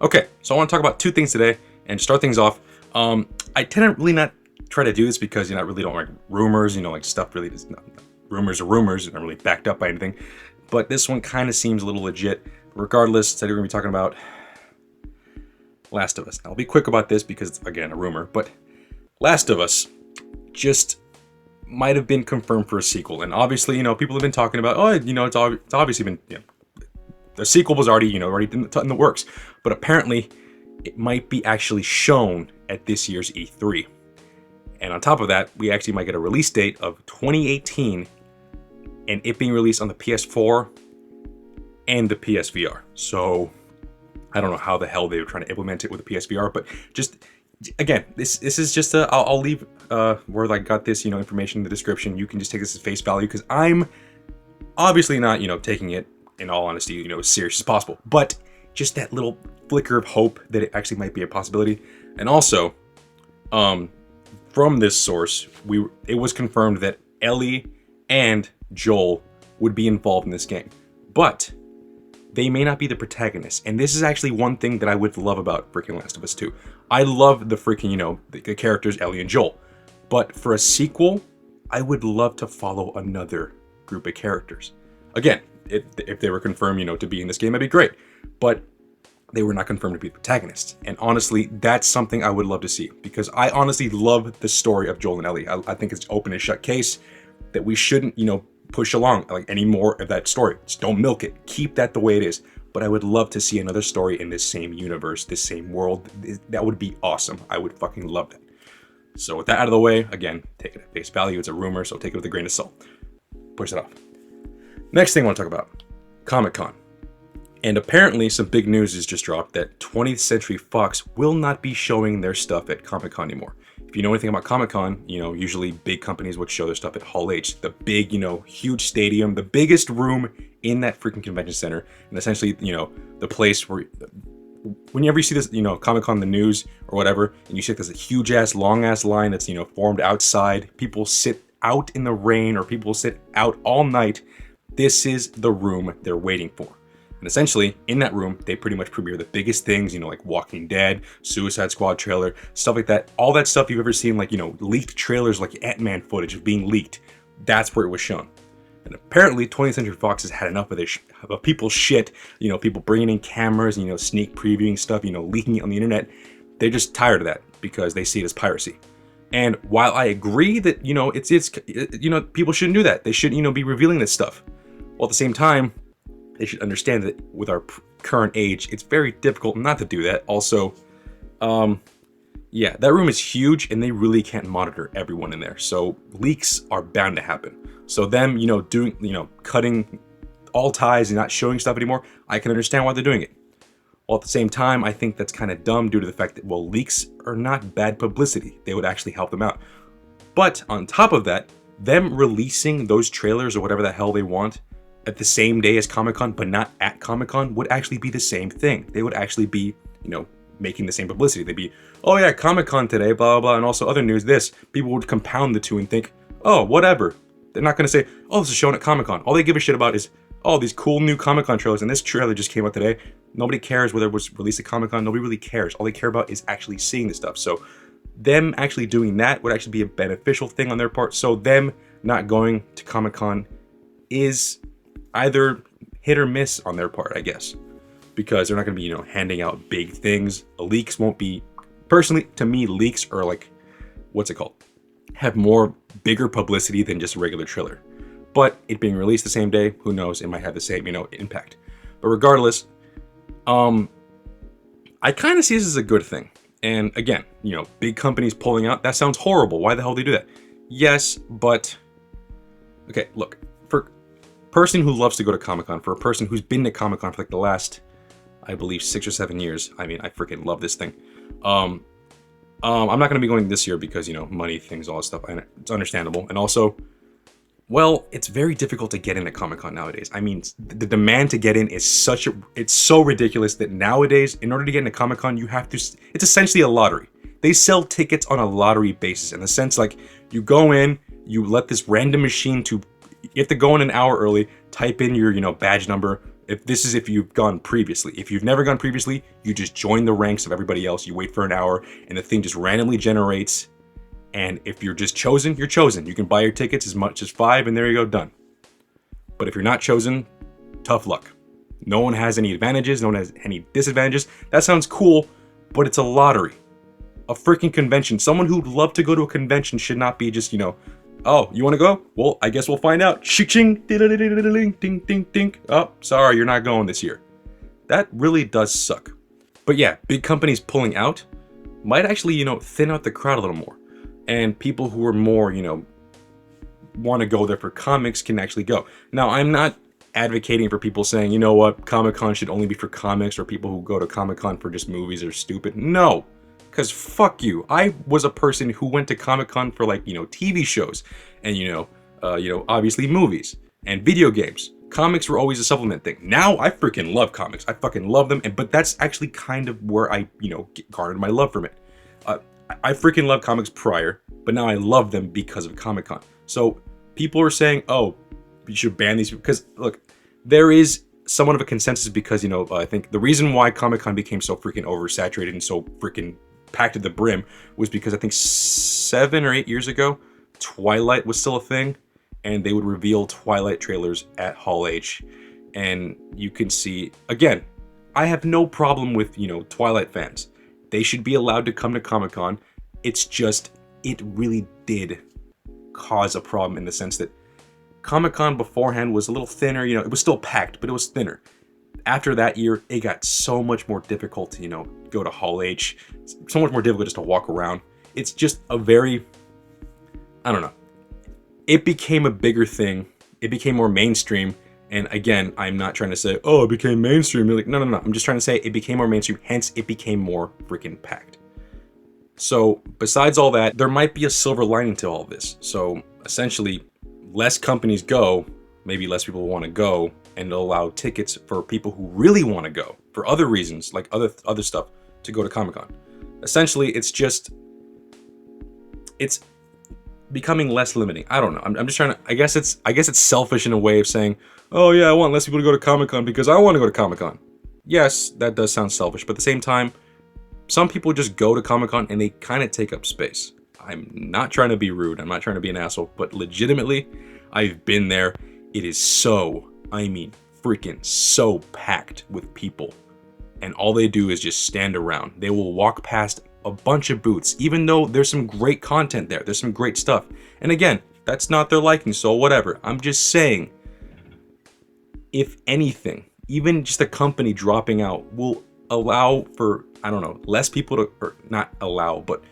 Okay, so I want to talk about two things today and start things off. I tend to really not try to do this because I really don't like rumors. Like stuff really is not, rumors are rumors and not really backed up by anything. But this one kind of seems a little legit. Regardless, today we're going to be talking about Last of Us. Now, I'll be quick about this because it's, again, a rumor. But Last of Us just might have been confirmed for a sequel. And obviously, people have been talking about, it's obviously been, the sequel was already in the works. But apparently, it might be actually shown at this year's E3. And on top of that, we actually might get a release date of 2018 and it being released on the PS4 and the PSVR. So I don't know how the hell they were trying to implement it with the PSVR, but just again, this is just I'll leave where I got this information in the description. You can just take this as face value because I'm obviously not taking it in all honesty as serious as possible, but just that little flicker of hope that it actually might be a possibility. And also, from this source, it was confirmed that Ellie and Joel would be involved in this game, but they may not be the protagonists. And this is actually one thing that I would love about freaking Last of Us 2. I love the freaking, the characters Ellie and Joel. But for a sequel, I would love to follow another group of characters. Again, if they were confirmed, to be in this game, that'd be great. But they were not confirmed to be the protagonists. And honestly, that's something I would love to see. Because I honestly love the story of Joel and Ellie. I think it's open and shut case that we shouldn't, push along like any more of that story. Just don't milk it. Keep that the way it is. But I would love to see another story in this same universe, this same world. That would be awesome. I would fucking love that. So with that out of the way, again, take it at face value. It's a rumor, so take it with a grain of salt. Push it off. Next thing I want to talk about, Comic-Con. And apparently some big news has just dropped that 20th Century Fox will not be showing their stuff at Comic-Con anymore. If you know anything about Comic-Con, usually big companies would show their stuff at Hall H, the big, huge stadium, the biggest room in that freaking convention center. And essentially, the place where, whenever you see this, Comic-Con, the news or whatever, and you see there's a huge ass, long ass line that's, formed outside, people sit out in the rain or people sit out all night. This is the room they're waiting for. And essentially, in that room, they pretty much premiere the biggest things, like Walking Dead, Suicide Squad trailer, stuff like that. All that stuff you've ever seen, like, leaked trailers, like Ant-Man footage of being leaked. That's where it was shown. And apparently, 20th Century Fox has had enough of this, of people's shit, people bringing in cameras, sneak previewing stuff, leaking it on the internet. They're just tired of that because they see it as piracy. And while I agree that, it's people shouldn't do that. They shouldn't, be revealing this stuff. Well, at the same time, they should understand that with our current age, it's very difficult not to do that. Also, yeah, that room is huge and they really can't monitor everyone in there. So leaks are bound to happen. So them, doing, cutting all ties and not showing stuff anymore, I can understand why they're doing it. While at the same time, I think that's kind of dumb due to the fact that, well, leaks are not bad publicity. They would actually help them out. But on top of that, them releasing those trailers or whatever the hell they want at the same day as Comic-Con, but not at Comic-Con, would actually be the same thing. They would actually be, making the same publicity. They'd be, oh yeah, Comic-Con today, blah, blah, blah, and also other news, this. People would compound the two and think, oh, whatever. They're not going to say, oh, this is shown at Comic-Con. All they give a shit about is, oh, these cool new Comic-Con trailers, and this trailer just came out today. Nobody cares whether it was released at Comic-Con. Nobody really cares. All they care about is actually seeing the stuff. So them actually doing that would actually be a beneficial thing on their part. So them not going to Comic-Con is either hit or miss on their part, I guess, because they're not going to be, handing out big things. Leaks won't be, personally, to me, leaks are like, what's it called? Have more bigger publicity than just a regular trailer. But it being released the same day, who knows? It might have the same, impact. But regardless, I kind of see this as a good thing. And again, big companies pulling out, that sounds horrible. Why the hell do they do that? Yes, but okay, look. Person who loves to go to Comic-Con, for a person who's been to Comic-Con for like the last, I believe, 6 or 7 years. I mean, I freaking love this thing. I'm not going to be going this year because, money, things, all that stuff. And it's understandable. And also, well, it's very difficult to get into Comic-Con nowadays. I mean, the demand to get in is it's so ridiculous that nowadays, in order to get into Comic-Con, you have to, it's essentially a lottery. They sell tickets on a lottery basis in the sense like you go in, you let this random machine you have to go in an hour early, type in your, badge number, If you've gone previously. If you've never gone previously, you just join the ranks of everybody else. You wait for an hour, and the thing just randomly generates. And if you're just chosen, you're chosen. You can buy your tickets as much as 5, and there you go, done. But if you're not chosen, tough luck. No one has any advantages. No one has any disadvantages. That sounds cool, but it's a lottery. A freaking convention. Someone who'd love to go to a convention should not be just, oh, you want to go? Well, I guess we'll find out. Ching, ding, ding, ding, ding. Oh, sorry, you're not going this year. That really does suck. But yeah, big companies pulling out might actually, thin out the crowd a little more. And people who are more, want to go there for comics can actually go. Now, I'm not advocating for people saying, you know what, Comic-Con should only be for comics, or people who go to Comic-Con for just movies are stupid. No. Because fuck you. I was a person who went to Comic-Con for TV shows and, obviously movies and video games. Comics were always a supplement thing. Now I freaking love comics. I fucking love them. But that's actually kind of where I, garnered my love from it. I freaking loved comics prior, but now I love them because of Comic-Con. So people are saying, oh, you should ban these. Because look, there is somewhat of a consensus because, I think the reason why Comic-Con became so freaking oversaturated and so freaking packed to the brim was because I think 7 or 8 years ago, Twilight was still a thing, and they would reveal Twilight trailers at Hall H, and you can see, again, I have no problem with, Twilight fans. They should be allowed to come to Comic-Con. It's just, it really did cause a problem in the sense that Comic-Con beforehand was a little thinner, it was still packed, but it was thinner. After that year, it got so much more difficult to, go to Hall H. So much more difficult just to walk around. It's just a very, I don't know. It became a bigger thing. It became more mainstream. And again, I'm not trying to say, oh, it became mainstream. You're like, no. I'm just trying to say it became more mainstream. Hence, it became more freaking packed. So besides all that, there might be a silver lining to all this. So essentially, less companies go, maybe less people want to go, and allow tickets for people who really want to go for other reasons, like other stuff, to go to Comic-Con. Essentially, it's becoming less limiting. I don't know. I'm just trying to. I guess it's selfish in a way of saying, oh yeah, I want less people to go to Comic-Con because I want to go to Comic-Con. Yes, that does sound selfish, but at the same time, some people just go to Comic-Con and they kind of take up space. I'm not trying to be rude. I'm not trying to be an asshole, but legitimately, I've been there. It is so, freaking so packed with people. And all they do is just stand around. They will walk past a bunch of booths, even though there's some great content there. There's some great stuff. And again, that's not their liking, so whatever. I'm just saying, if anything, even just a company dropping out will allow for, I don't know, less people to, or not allow, but,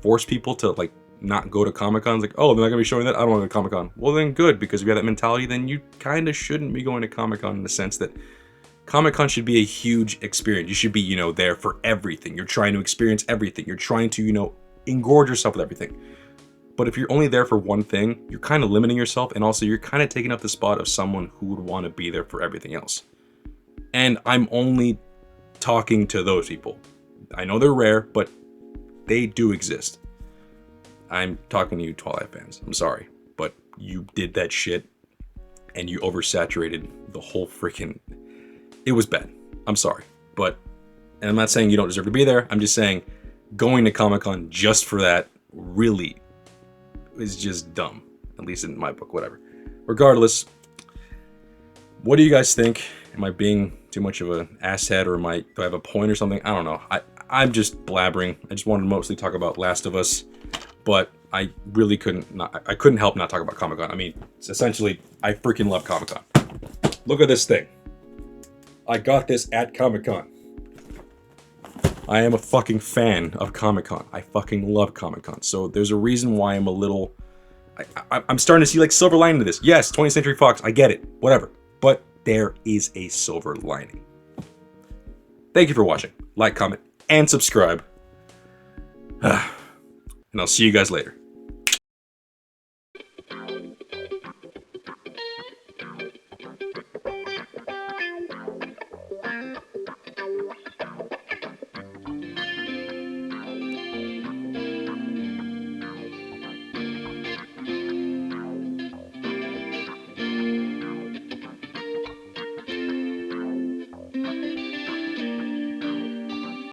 force people to, not go to Comic-Con. It's like, oh, they're not going to be showing that? I don't want to go to Comic-Con. Well, then good, because if you have that mentality, then you kind of shouldn't be going to Comic-Con in the sense that Comic-Con should be a huge experience. You should be, there for everything. You're trying to experience everything. You're trying to, engorge yourself with everything. But if you're only there for one thing, you're kind of limiting yourself, and also you're kind of taking up the spot of someone who would want to be there for everything else. And I'm only talking to those people. I know they're rare, but they do exist. I'm talking to you Twilight fans. I'm sorry, but you did that shit and you oversaturated the whole freaking... It was bad. I'm sorry, but... And I'm not saying you don't deserve to be there. I'm just saying going to Comic-Con just for that really is just dumb. At least in my book, whatever. Regardless, what do you guys think? Am I being too much of an asshead, or do I have a point or something? I don't know. I'm just blabbering. I just wanted to mostly talk about Last of Us. But I really couldn't help not talk about Comic-Con. It's essentially, I freaking love Comic-Con. Look at this thing. I got this at Comic-Con. I am a fucking fan of Comic-Con. I fucking love Comic-Con. So there's a reason why I'm a little... I'm starting to see silver lining to this. Yes, 20th Century Fox, I get it. Whatever. But there is a silver lining. Thank you for watching. Like, comment, and subscribe. And I'll see you guys later.